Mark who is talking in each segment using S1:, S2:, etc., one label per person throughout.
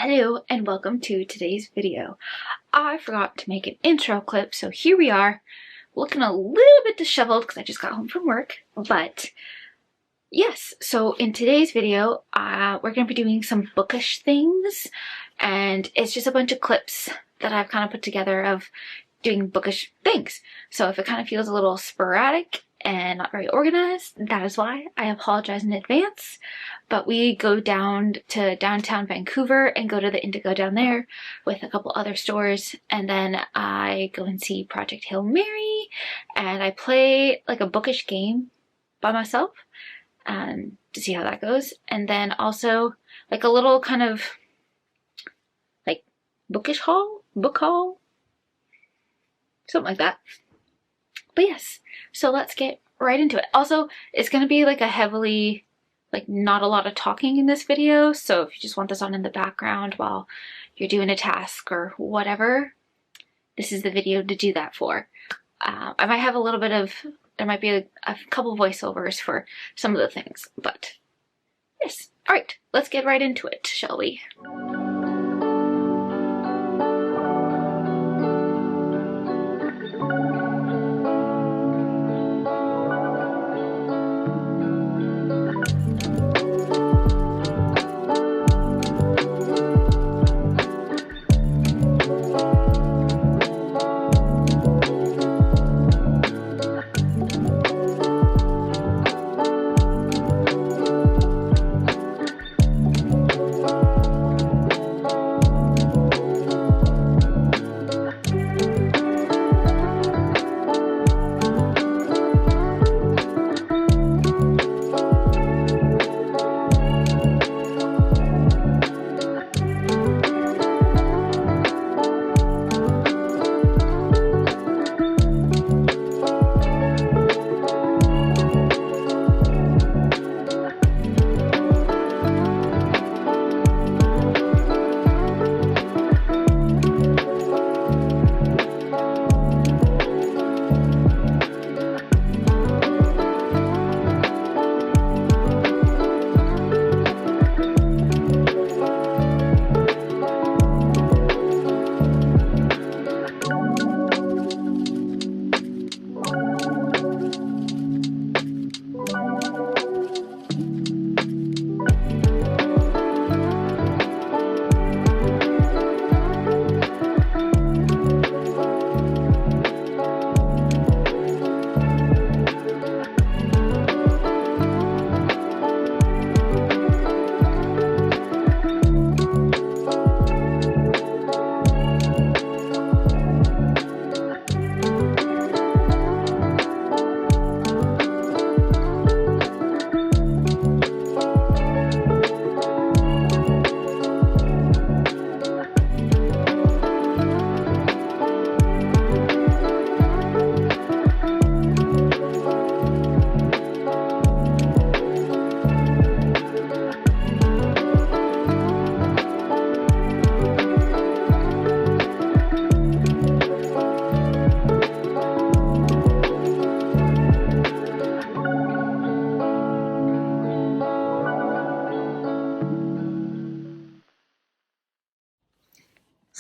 S1: Hello and welcome to today's video. I forgot to make an intro clip, so here we are, looking a little bit disheveled because I just got home from work. But yes, so in today's video, we're going to be doing some bookish things, and it's just a bunch of clips that I've kind of put together of doing bookish things. So if it kind of feels a little sporadic and not very organized, that is why. I apologize in advance. But we go down to downtown Vancouver and go to the Indigo down there with a couple other stores, and then I go and see Project Hail Mary, and I play like a bookish game by myself to see how that goes. And then also like a little kind of like book haul, something like that. But yes, so let's get right into it. Also, it's going to be like a heavily, like not a lot of talking in this video, so if you just want this on in the background while you're doing a task or whatever, this is the video to do that for. I might have a little bit of, there might be a couple voiceovers for some of the things, but yes. Alright, let's get right into it, shall we?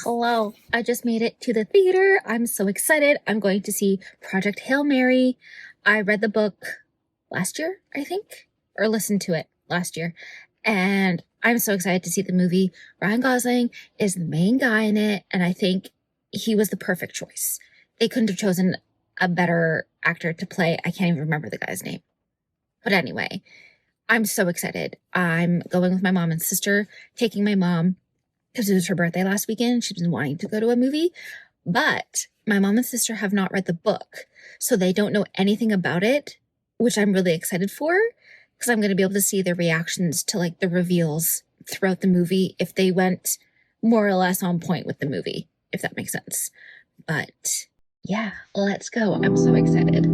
S2: Hello, I just made it to the theater. I'm so excited. I'm going to see Project Hail Mary. I read the book last year, I think, or listened to it last year. And I'm so excited to see the movie. Ryan Gosling is the main guy in it, and I think he was the perfect choice. They couldn't have chosen a better actor to play. I can't even remember the guy's name. But anyway, I'm so excited. I'm going with my mom and sister, taking my mom because it was her birthday last weekend. She's been wanting to go to a movie, but my mom and sister have not read the book, so they don't know anything about it, which I'm really excited for because I'm going to be able to see their reactions to like the reveals throughout the movie if they went more or less on point with the movie, if that makes sense. But yeah, let's go. I'm so excited.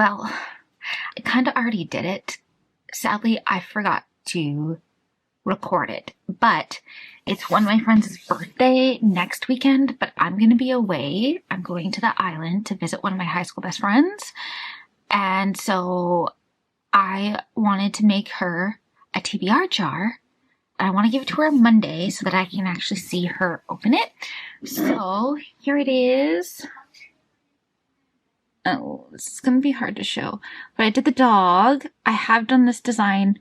S1: well, I kind of already did it. Sadly, I forgot to record it, but it's one of my friends' birthday next weekend, but I'm going to be away. I'm going to the island to visit one of my high school best friends, and so I wanted to make her a TBR jar, and I want to give it to her on Monday so that I can actually see her open it. So here it is. Oh, this is going to be hard to show, but I did the dog. I have done this design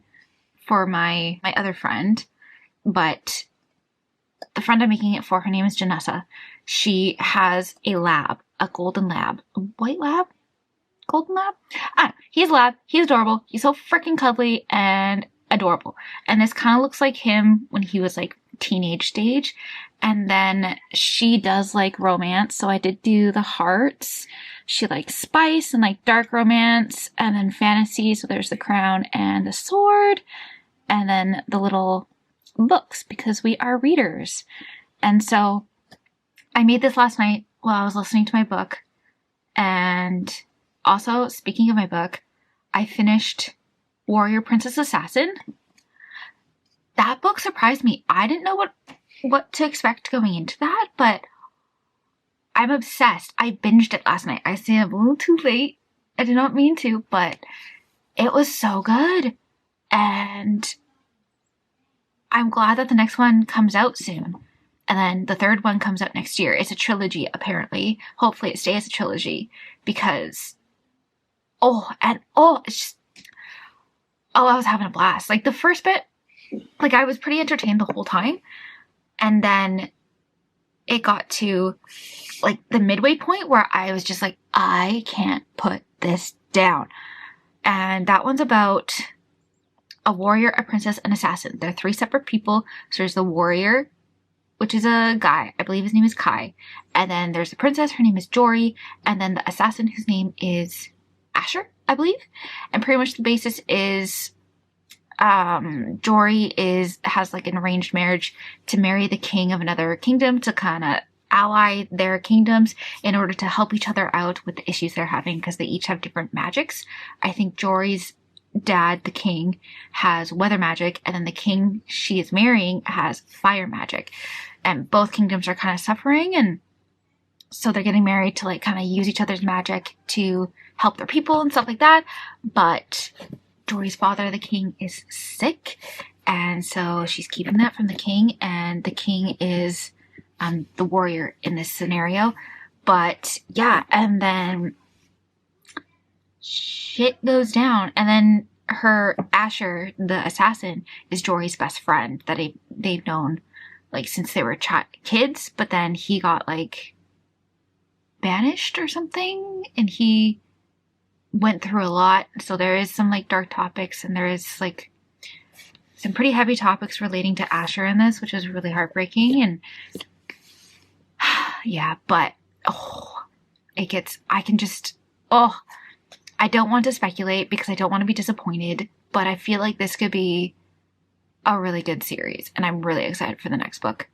S1: for my other friend, but the friend I'm making it for, her name is Janessa. She has a lab, a golden lab, a white lab, golden lab. He's a lab. He's adorable. He's so freaking cuddly and adorable. And this kind of looks like him when he was like teenage stage. And then she does like romance, so I did do the hearts. She likes spice and like dark romance, and then fantasy, so there's the crown and the sword, and then the little books, because we are readers. And so I made this last night while I was listening to my book. And also, speaking of my book, I finished Warrior Princess Assassin. That book surprised me. I didn't know what to expect going into that, but I'm obsessed. I binged it last night. I stayed up a little too late. I did not mean to, but it was so good. And I'm glad that the next one comes out soon. And then the third one comes out next year. It's a trilogy, apparently. Hopefully it stays a trilogy, because I was having a blast. Like the first bit, like I was pretty entertained the whole time. And then it got to like the midway point where I was just like, I can't put this down. And that one's about a warrior, a princess, an assassin. They're three separate people. So there's the warrior, which is a guy. I believe his name is Kai. And then there's the princess. Her name is Jory. And then the assassin, whose name is Asher, I believe. And pretty much the basis is Jory has like an arranged marriage to marry the king of another kingdom to kind of ally their kingdoms in order to help each other out with the issues they're having, because they each have different magics. I think Jory's dad, the king, has weather magic, and then the king she is marrying has fire magic. And both kingdoms are kind of suffering, and so they're getting married to like kind of use each other's magic to help their people and stuff like that. But Jory's father, the king, is sick, and so she's keeping that from the king, and the king is the warrior in this scenario. But yeah, and then shit goes down, and then her Asher, the assassin, is Jory's best friend that they've known like since they were kids, but then he got like banished or something, and he went through a lot. So there is some like dark topics, and there is like some pretty heavy topics relating to Asher in this, which is really heartbreaking. And yeah, but I don't want to speculate because I don't want to be disappointed, but I feel like this could be a really good series, and I'm really excited for the next book.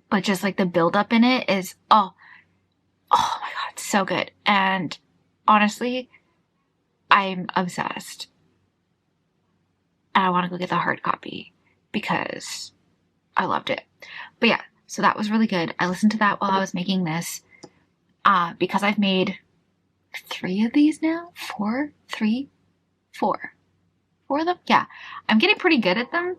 S1: But just like the build up in it is oh my god, so good. And honestly, I'm obsessed. And I want to go get the hard copy because I loved it. But yeah, so that was really good. I listened to that while I was making this. Because I've made 3 of these now. 4 of them. Yeah, I'm getting pretty good at them.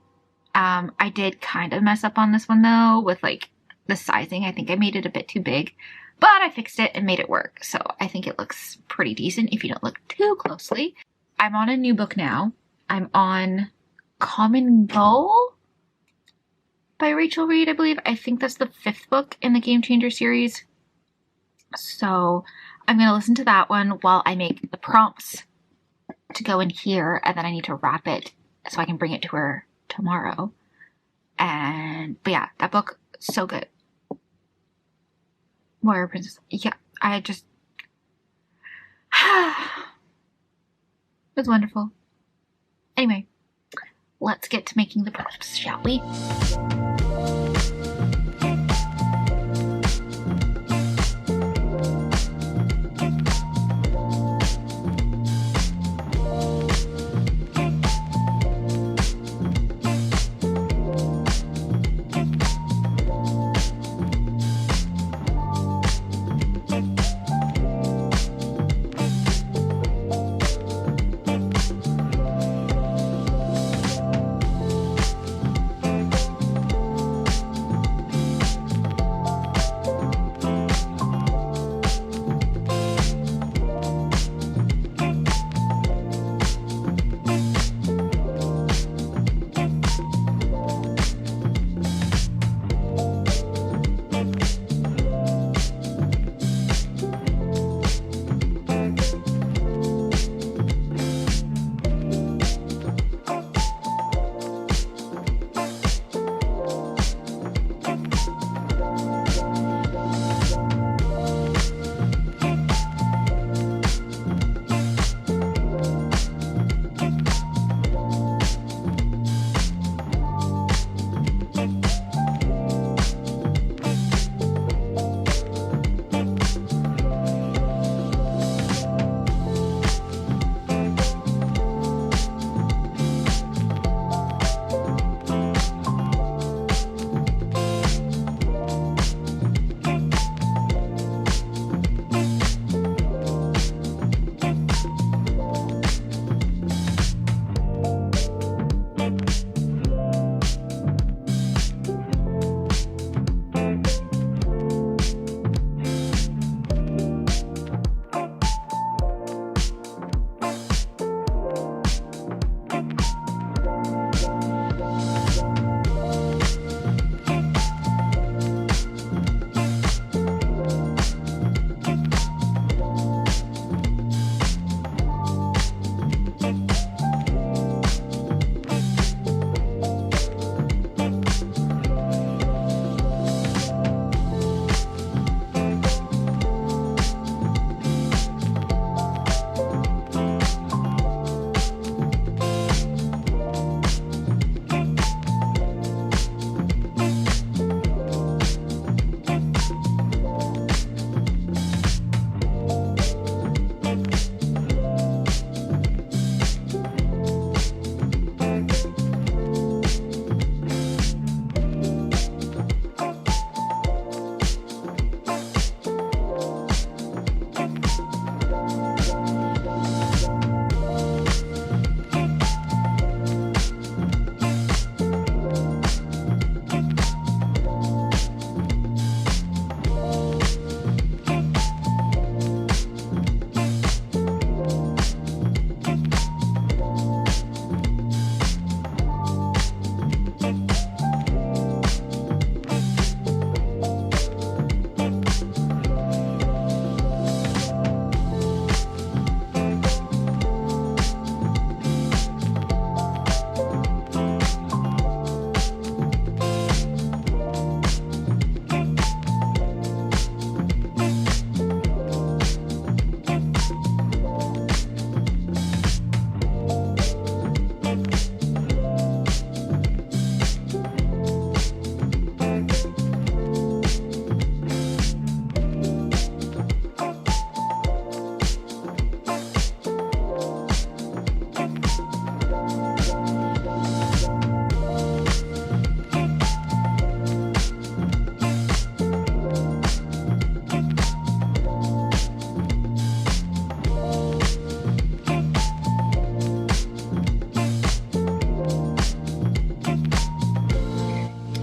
S1: I did kind of mess up on this one though with like the sizing. I think I made it a bit too big, but I fixed it and made it work. So I think it looks pretty decent if you don't look too closely. I'm on a new book now. I'm on Common Goal by Rachel Reed, I believe. I think that's the 5th book in the Game Changer series. So I'm going to listen to that one while I make the prompts to go in here, and then I need to wrap it so I can bring it to her tomorrow. But yeah, that book, so good. Warrior Princess. Yeah, I just it was wonderful. Anyway, let's get to making the prompts, shall we?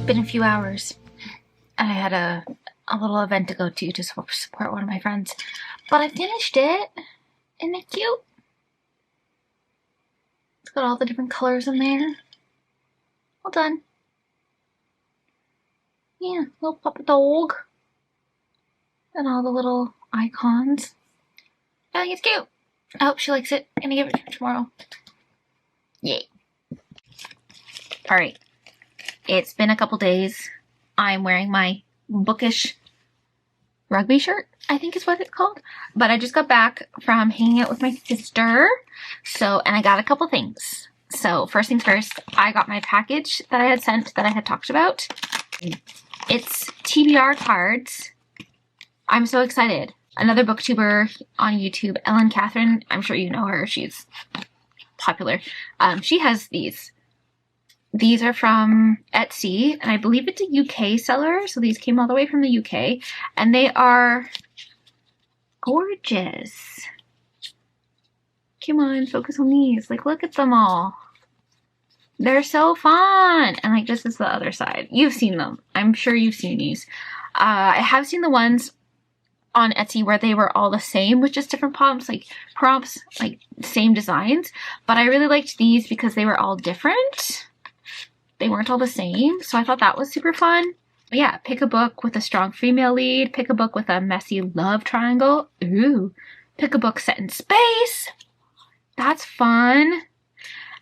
S1: been a few hours, and I had a little event to go to support one of my friends. But I finished it. Isn't it cute? It's got all the different colors in there. Well done. Yeah, little puppy dog. And all the little icons. I think it's cute. I hope she likes it. I'm gonna give it to her tomorrow. Yay. Alright. It's been a couple days. I'm wearing my Bookish rugby shirt, I think is what it's called. But I just got back from hanging out with my sister. And I got a couple things. So first things first, I got my package that I had sent that I had talked about. It's TBR cards. I'm so excited. Another booktuber on YouTube, Ellen Catherine, I'm sure you know her, she's popular. She has these. These are from Etsy, and I believe it's a UK seller, so these came all the way from the UK, and they are gorgeous. Come on, focus on these. Like, look at them all. They're so fun! And like, this is the other side. You've seen them. I'm sure you've seen these. I have seen the ones on Etsy where they were all the same with just different prompts, like same designs. But I really liked these because they were all different. They weren't all the same, so I thought that was super fun. But yeah, pick a book with a strong female lead. Pick a book with a messy love triangle. Ooh. Pick a book set in space. That's fun.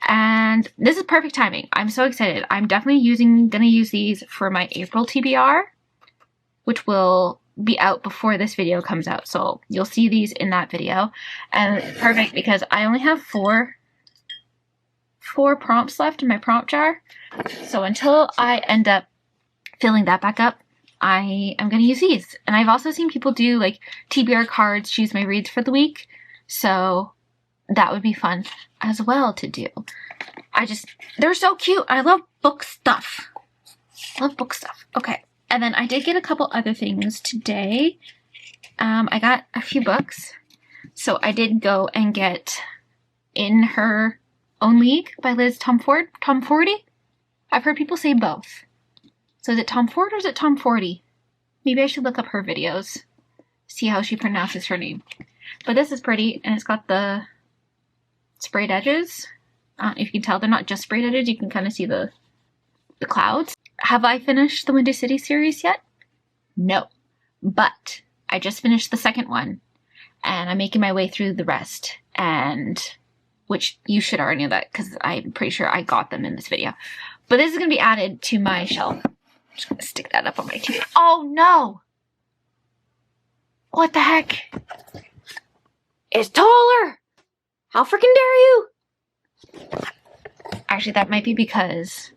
S1: And this is perfect timing. I'm so excited. I'm definitely gonna use these for my April TBR, which will be out before this video comes out. So you'll see these in that video. And it's perfect because I only have four prompts left in my prompt jar. So until I end up filling that back up, I am going to use these. And I've also seen people do like TBR cards, choose my reads for the week. So that would be fun as well to do. They're so cute. I love book stuff. Okay. And then I did get a couple other things today. I got a few books. So I did go and get In Her Own League by Liz Tomfordy? I've heard people say both. So is it Tom Ford or is it Tom Fordy? Maybe I should look up her videos. See how she pronounces her name. But this is pretty, and it's got the sprayed edges. If you can tell, they're not just sprayed edges. You can kind of see the clouds. Have I finished the Windy City series yet? No. But I just finished the second one. And I'm making my way through the rest. Which you should already know that because I'm pretty sure I got them in this video. But this is going to be added to my shelf. I'm just going to stick that up on my TV. Oh no! What the heck? It's taller! How freaking dare you! Actually, that might be because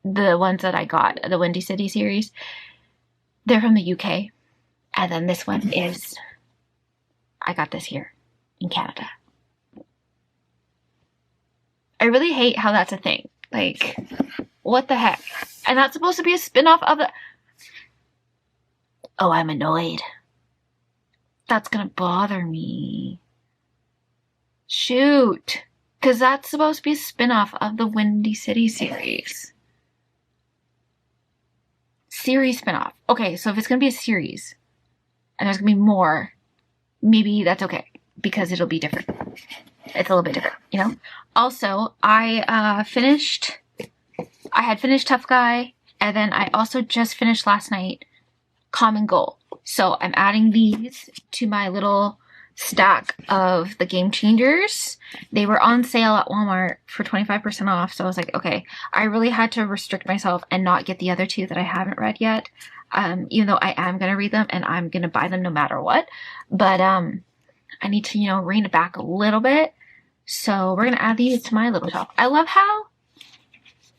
S1: the ones that I got, the Windy City series, they're from the UK. And then this one is, I got this here in Canada. I really hate how that's a thing. Like, what the heck? And that's supposed to be a spin-off of the... Oh, I'm annoyed. That's gonna bother me. Shoot. Because that's supposed to be a spin-off of the Windy City series. Series spin-off. Okay, so if it's gonna be a series, and there's gonna be more, maybe that's okay. Because it'll be different. It's a little bit different, you know? Also, I had finished Tough Guy, and then I also just finished last night Common Goal. So I'm adding these to my little stack of the Game Changers. They were on sale at Walmart for 25% off, so I was like, okay, I really had to restrict myself and not get the other two that I haven't read yet, even though I am going to read them and I'm going to buy them no matter what. But I need to, rein it back a little bit. So we're going to add these to my little shelf. I love how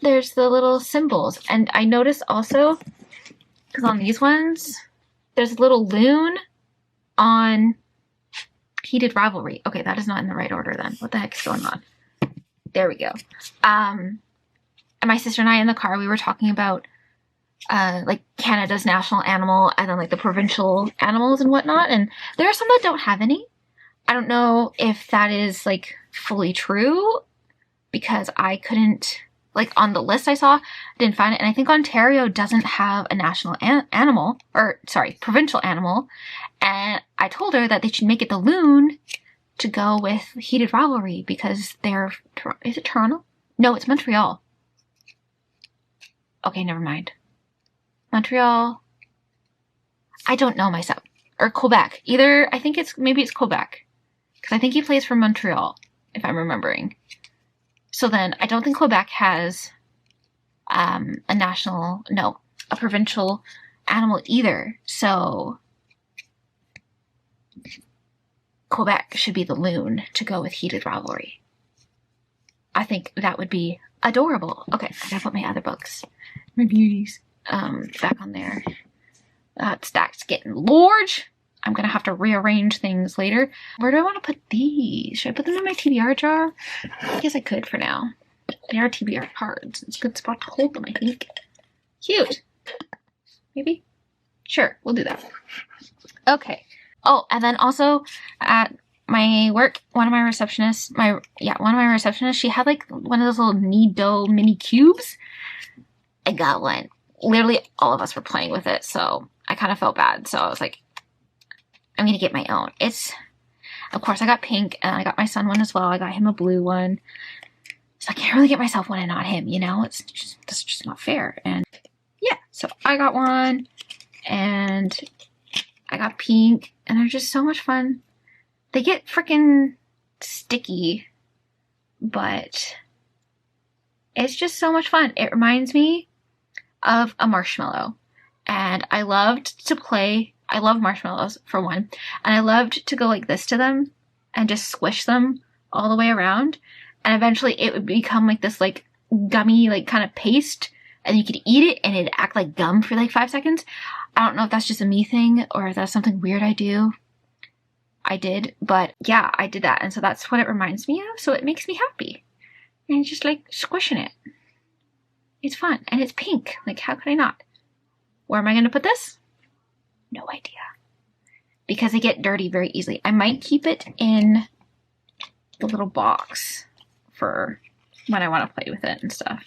S1: there's the little symbols. And I noticed also, because on these ones, there's a little loon on Heated Rivalry. Okay, that is not in the right order then. What the heck is going on? There we go. And my sister and I in the car, we were talking about like Canada's national animal and then like the provincial animals and whatnot. And there are some that don't have any. I don't know if that is like fully true because I couldn't like on the list I saw, didn't find it. And I think Ontario doesn't have a national animal, or sorry, provincial animal. And I told her that they should make it the loon to go with Heated Rivalry because they're, is it Toronto? No, it's Montreal. Okay, never mind. Montreal. I don't know myself. Or Quebec. Either, I think maybe it's Quebec. Because I think he plays for Montreal, if I'm remembering. So then, I don't think Quebec has a provincial animal either. So Quebec should be the loon to go with Heated Rivalry. I think that would be adorable. Okay, I gotta put my other books, my beauties, back on there. That stack's getting large. I'm gonna have to rearrange things later. Where do I want to put these? Should I put them in my TBR jar? I guess I could for now. They are TBR cards. It's a good spot to hold them, I think. Cute. Maybe? Sure, we'll do that. Okay. Oh, and then also at my work, one of my receptionists, she had like one of those little knead dough mini cubes. I got one. Literally all of us were playing with it, so I kind of felt bad. So I was like, I'm gonna get my own. Of course I got pink, and I got my son one as well. I got him a blue one. So I can't really get myself one and not him, you know? That's just not fair. And yeah, so I got one, and I got pink, and they're just so much fun. They get freaking sticky, but it's just so much fun. It reminds me of a marshmallow, and I loved to play. I love marshmallows, for one, and I loved to go like this to them and just squish them all the way around, and eventually it would become like this like gummy like kind of paste, and you could eat it and it'd act like gum for like 5 seconds. I don't know if that's just a me thing or if that's something weird I did, but yeah, I did that, and so that's what it reminds me of, so it makes me happy. And just like squishing it. It's fun, and it's pink. Like, how could I not? Where am I going to put this? No idea. Because they get dirty very easily. I might keep it in the little box for when I want to play with it and stuff.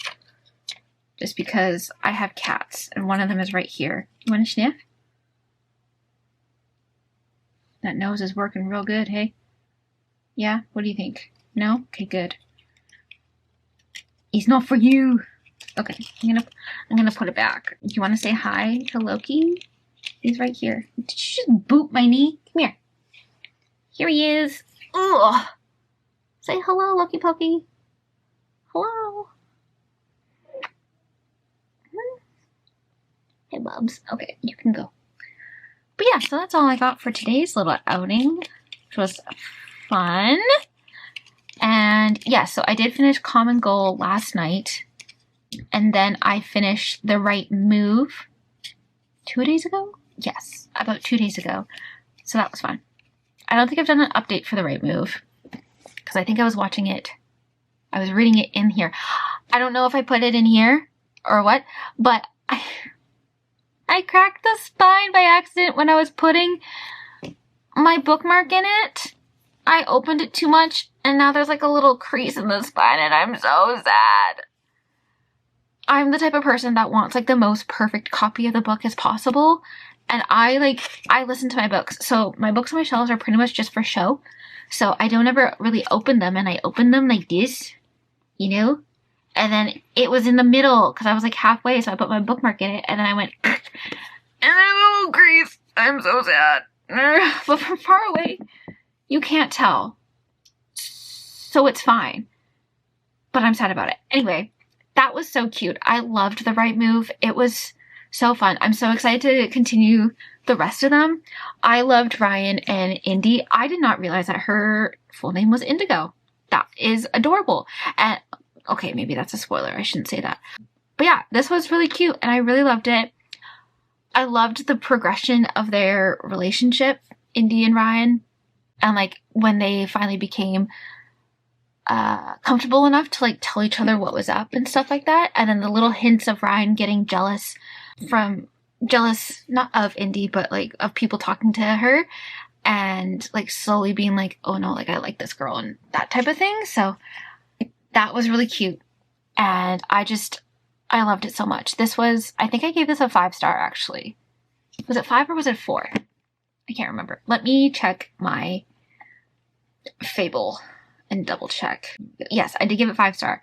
S1: Just because I have cats, and one of them is right here. You want to sniff? That nose is working real good, hey? Yeah? What do you think? No? Okay, good. He's not for you. Okay, I'm gonna put it back. Do you want to say hi to Loki? He's right here. Did you just boot my knee? Come here. Here he is. Ugh. Say hello, Loki Pokey. Hello. Hey, Bubs. Okay, you can go. But yeah, so that's all I got for today's little outing, which was fun. And yeah, so I did finish Common Goal last night. And then I finished The Right Move 2 days ago? Yes, about 2 days ago. So that was fun. I don't think I've done an update for The Right Move, because I think I was watching it. I was reading it in here. I don't know if I put it in here or what, but I cracked the spine by accident when I was putting my bookmark in it. I opened it too much, and now there's like a little crease in the spine, and I'm so sad. I'm the type of person that wants like the most perfect copy of the book as possible. And I listen to my books. So my books on my shelves are pretty much just for show. So I don't ever really open them, and I open them like this, you know? And then it was in the middle because I was like halfway, so I put my bookmark in it, and then I went, and there's a little crease. I'm so sad. But from far away, you can't tell. So it's fine. But I'm sad about it. Anyway. That was so cute. I loved The Right Move. It was so fun. I'm so excited to continue the rest of them. I loved Ryan and Indy. I did not realize that her full name was Indigo. That is adorable. And okay, maybe that's a spoiler. I shouldn't say that. But yeah, this was really cute, and I really loved it. I loved the progression of their relationship, Indy and Ryan. And like when they finally became comfortable enough to like tell each other what was up and stuff like that. And then the little hints of Ryan getting jealous, not of Indy, but like of people talking to her, and like slowly being like, oh no, like I like this girl and that type of thing. So that was really cute. And I loved it so much. I think I gave this a 5-star actually. Was it 5 or was it 4? I can't remember. Let me check my Fable and double check. Yes, I did give it 5-star.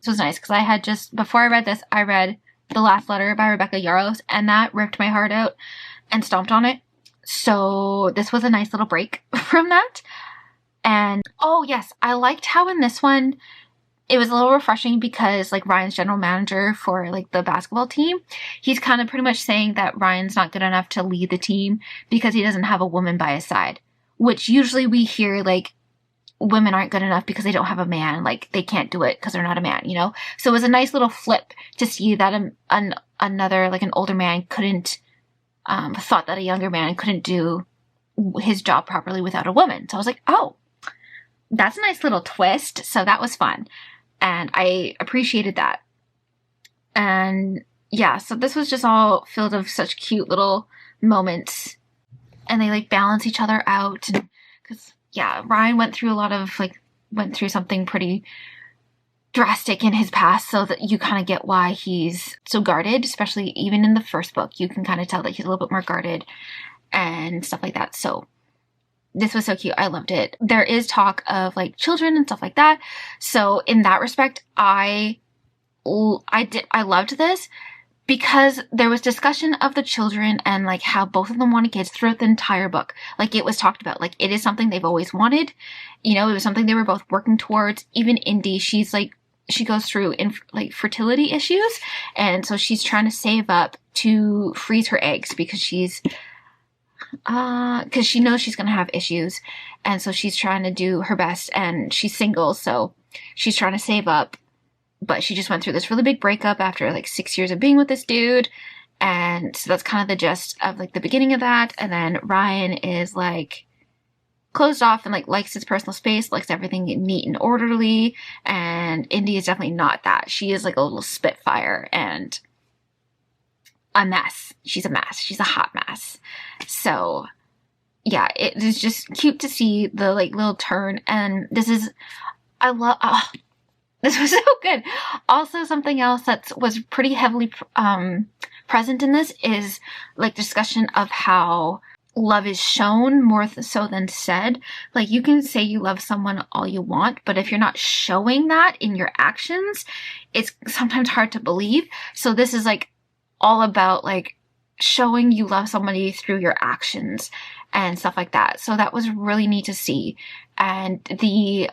S1: This was nice because I had before I read this, I read The Last Letter by Rebecca Yarros, and that ripped my heart out and stomped on it. So this was a nice little break from that. And oh yes, I liked how in this one, it was a little refreshing because like Ryan's general manager for like the basketball team, he's kind of pretty much saying that Ryan's not good enough to lead the team because he doesn't have a woman by his side, which usually we hear like women aren't good enough because they don't have a man, like they can't do it because they're not a man, you know? So it was a nice little flip to see that another, like an older man couldn't, thought that a younger man couldn't do his job properly without a woman. So I was like, oh, that's a nice little twist. So that was fun. And I appreciated that. And yeah, so this was just all filled of such cute little moments. And they like balance each other out. Because yeah, Ryan went through something pretty drastic in his past, so that you kind of get why he's so guarded, especially even in the first book. You can kind of tell that he's a little bit more guarded and stuff like that. So this was so cute. I loved it. There is talk of like children and stuff like that. So in that respect, I loved this because there was discussion of the children and like how both of them wanted kids throughout the entire book. Like it was talked about, like it is something they've always wanted. You know, it was something they were both working towards. Even Indy, she goes through fertility issues. And so she's trying to save up to freeze her eggs because she knows she's going to have issues. And so she's trying to do her best, and she's single. So she's trying to save up, but she just went through this really big breakup after like 6 years of being with this dude. And so that's kind of the gist of like the beginning of that. And then Ryan is like closed off and like likes his personal space, likes everything neat and orderly. And Indy is definitely not that. She is like a little spitfire and a mess. She's a mess. She's a hot mess. So yeah, it is just cute to see the like little turn. And this was so good. Also, something else that was pretty heavily present in this is like discussion of how love is shown more so than said. Like you can say you love someone all you want, but if you're not showing that in your actions, it's sometimes hard to believe. So this is like all about like showing you love somebody through your actions and stuff like that. So that was really neat to see. And the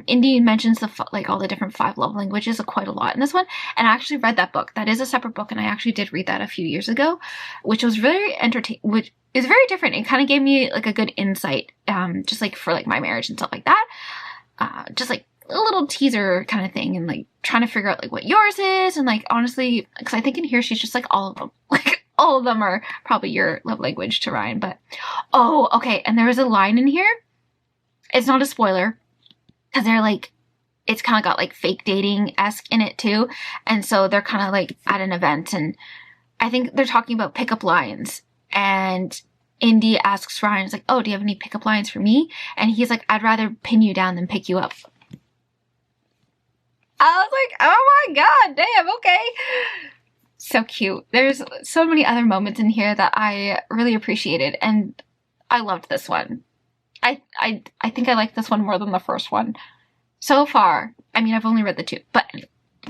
S1: Indy mentions all the different 5 love languages quite a lot in this one. And I actually read that book. That is a separate book, and I actually did read that a few years ago, which was very which is very different. It kind of gave me like a good insight, just like for like my marriage and stuff like that. Just like a little teaser kind of thing, and like trying to figure out like what yours is. And like honestly, because I think in here she's just like all of them. Like all of them are probably your love language to Ryan. But oh, okay. And there was a line in here. It's not a spoiler, because they're like, it's kind of got like fake dating-esque in it too. And so they're kind of like at an event, and I think they're talking about pickup lines. And Indy asks Ryan, he's like, oh, do you have any pickup lines for me? And he's like, I'd rather pin you down than pick you up. I was like, oh my god, damn, okay. So cute. There's so many other moments in here that I really appreciated, and I loved this one. I think I like this one more than the first one. So far, I mean, I've only read the 2, but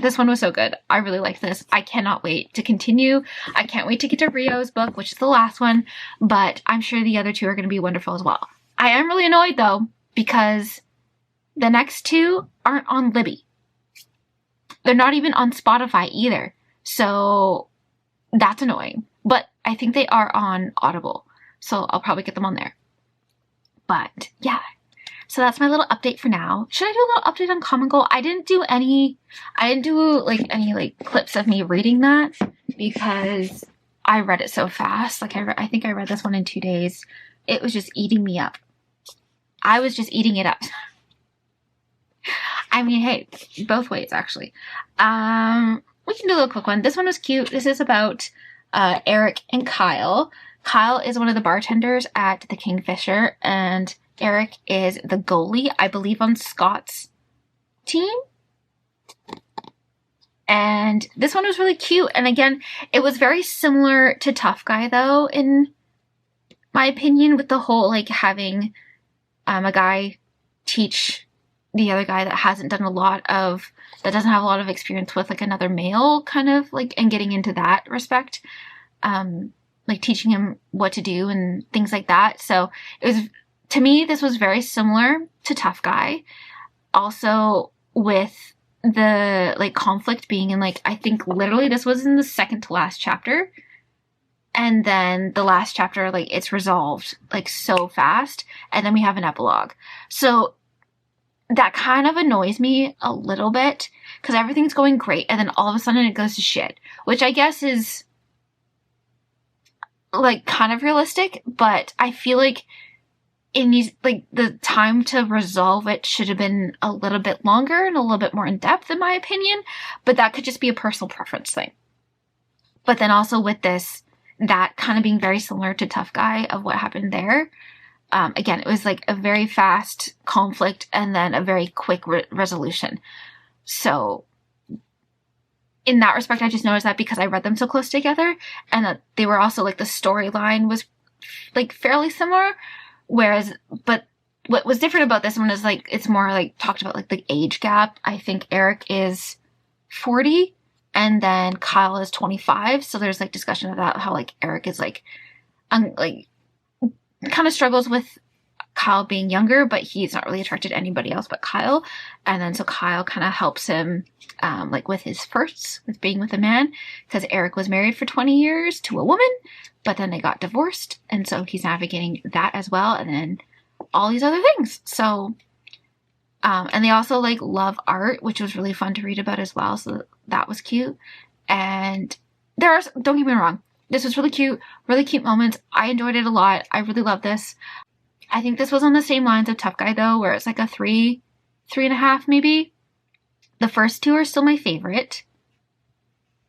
S1: this one was so good. I really like this. I cannot wait to continue. I can't wait to get to Rio's book, which is the last one, but I'm sure the other 2 are going to be wonderful as well. I am really annoyed though, because the next 2 aren't on Libby. They're not even on Spotify either. So that's annoying, but I think they are on Audible. So I'll probably get them on there. But yeah, so that's my little update for now. Should I do a little update on Common Goal? I didn't do any clips of me reading that because I read it so fast. Like I think I read this one in 2 days. It was just eating me up. I was just eating it up. I mean, hey, both ways actually. We can do a little quick one. This one was cute. This is about Eric and Kyle. Kyle is one of the bartenders at the Kingfisher, and Eric is the goalie, I believe, on Scott's team. And this one was really cute. And again, it was very similar to Tough Guy, though, in my opinion, with the whole, like, having a guy teach the other guy that hasn't done a lot of, that doesn't have a lot of experience with, like, another male, kind of, like, and getting into that respect. Like, teaching him what to do and things like that. So, it was, to me, this was very similar to Tough Guy. Also, with the, like, conflict being in, like, I think literally this was in the second to last chapter. And then the last chapter, like, it's resolved, like, so fast. And then we have an epilogue. So that kind of annoys me a little bit, because everything's going great, and then all of a sudden it goes to shit. Which I guess is, like, kind of realistic, but I feel like it needs, like, the time to resolve it should have been a little bit longer and a little bit more in depth, in my opinion. But that could just be a personal preference thing. But then also with this, that kind of being very similar to Tough Guy of what happened there. Again, it was like a very fast conflict and then a very quick resolution. So in that respect, I just noticed that because I read them so close together, and that they were also, like, the storyline was, like, fairly similar. Whereas, but what was different about this one is, like, it's more, like, talked about, like, the age gap. I think Eric is 40 and then Kyle is 25. So there's, like, discussion about how, like, Eric is, like, kind of struggles with Kyle being younger, but he's not really attracted to anybody else but Kyle. And then so Kyle kind of helps him, like, with his firsts, with being with a man, because Eric was married for 20 years to a woman, but then they got divorced. And so he's navigating that as well. And then all these other things. So, and they also, like, love art, which was really fun to read about as well. So that was cute. And don't get me wrong, this was really cute moments. I enjoyed it a lot. I really love this. I think this was on the same lines of Tough Guy, though, where it's like a 3.5 maybe. The first two are still my favorite,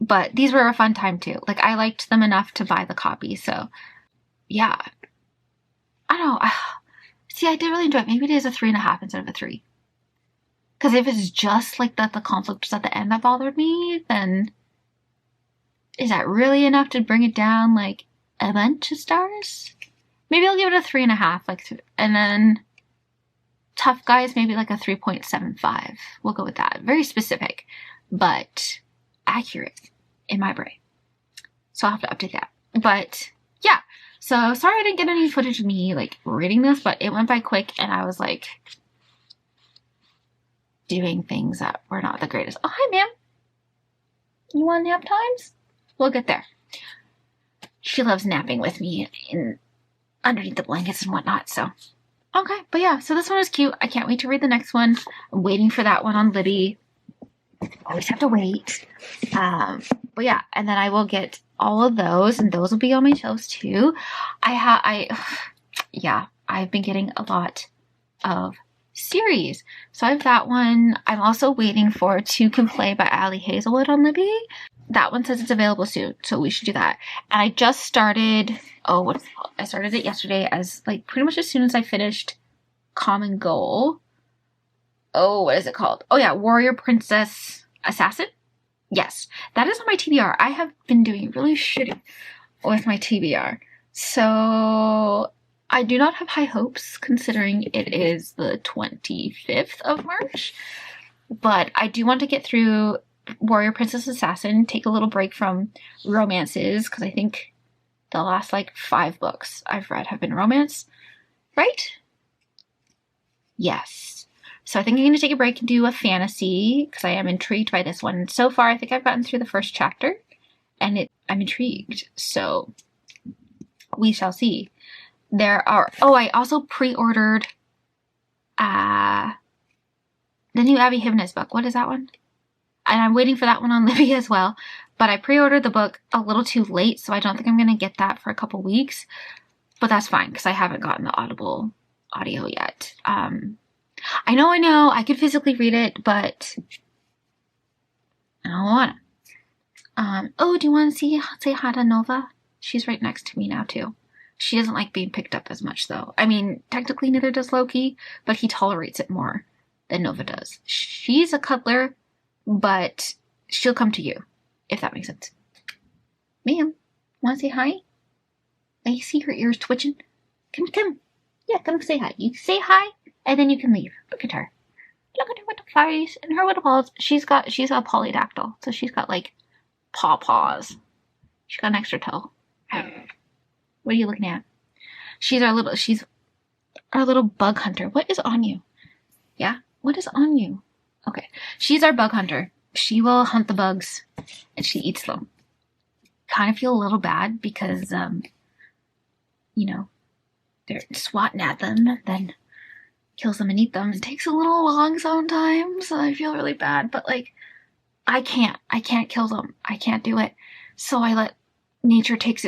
S1: but these were a fun time too. Like, I liked them enough to buy the copy, so yeah. I don't know. See, I did really enjoy it. Maybe it is a 3.5 instead of a 3. Because if it's just like that the conflict was at the end that bothered me, then is that really enough to bring it down, like, a bunch of stars? Maybe I'll give it a 3.5, like, and then Tough Guy is maybe like a 3.75. We'll go with that. Very specific, but accurate in my brain. So I'll have to update that. But yeah, so sorry I didn't get any footage of me, like, reading this, but it went by quick, and I was, like, doing things that were not the greatest. Oh, hi, ma'am. You want nap times? We'll get there. She loves napping with me underneath the blankets and whatnot, so. Okay, but yeah, so this one is cute. I can't wait to read the next one. I'm waiting for that one on Libby. Always have to wait. But yeah, and then I will get all of those, and those will be on my shelves too. I've been getting a lot of series. So I have that one. I'm also waiting for Two Can Play by Ali Hazelwood on Libby. That one says it's available soon, so we should do that. And I just started, I started it yesterday, as, like, pretty much as soon as I finished Common Goal. Oh, what is it called? Oh yeah, Warrior Princess Assassin? Yes, that is on my TBR. I have been doing really shitty with my TBR. So I do not have high hopes, considering it is the 25th of March. But I do want to get through Warrior Princess Assassin, take a little break from romances, because I think the last, like, 5 books I've read have been romance, right? Yes. So I think I'm going to take a break and do a fantasy, because I am intrigued by this one. So far, I think I've gotten through the first chapter, and I'm intrigued, so we shall see. I also pre-ordered the new Abby Jimenez book. What is that one? And I'm waiting for that one on Libby as well. But I pre-ordered the book a little too late, so I don't think I'm going to get that for a couple weeks. But that's fine, because I haven't gotten the Audible audio yet. I know, I could physically read it, but I don't want to. Do you want to say hi to Nova? She's right next to me now, too. She doesn't like being picked up as much, though. I mean, technically neither does Loki, but he tolerates it more than Nova does. She's a cuddler, but she'll come to you, if that makes sense. Ma'am, want to say hi? I see her ears twitching. Come. Yeah, come say hi. You say hi, and then you can leave. Look at her. Look at her with the face and her little paws. She's a polydactyl, so she's got like paws. She's got an extra toe. What are you looking at? She's our little bug hunter. What is on you? Yeah? What is on you? Okay. She's our bug hunter. She will hunt the bugs and she eats them. Kind of feel a little bad because, you know, they're swatting at them, then kills them and eat them. It takes a little long sometimes. So I feel really bad, but like, I can't kill them. I can't do it. So I let nature take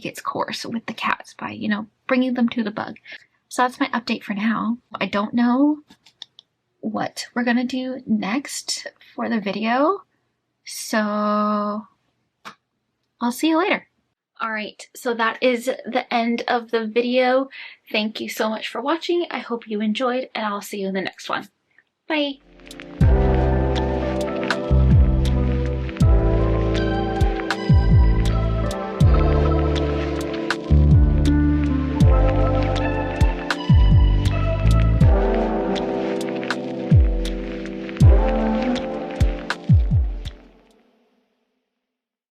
S1: its course with the cats by, you know, bringing them to the bug. So that's my update for now. I don't know what we're gonna do next for the video, so I'll see you later. Alright, so that is the end of the video. Thank you so much for watching. I hope you enjoyed, and I'll see you in the next one. Bye!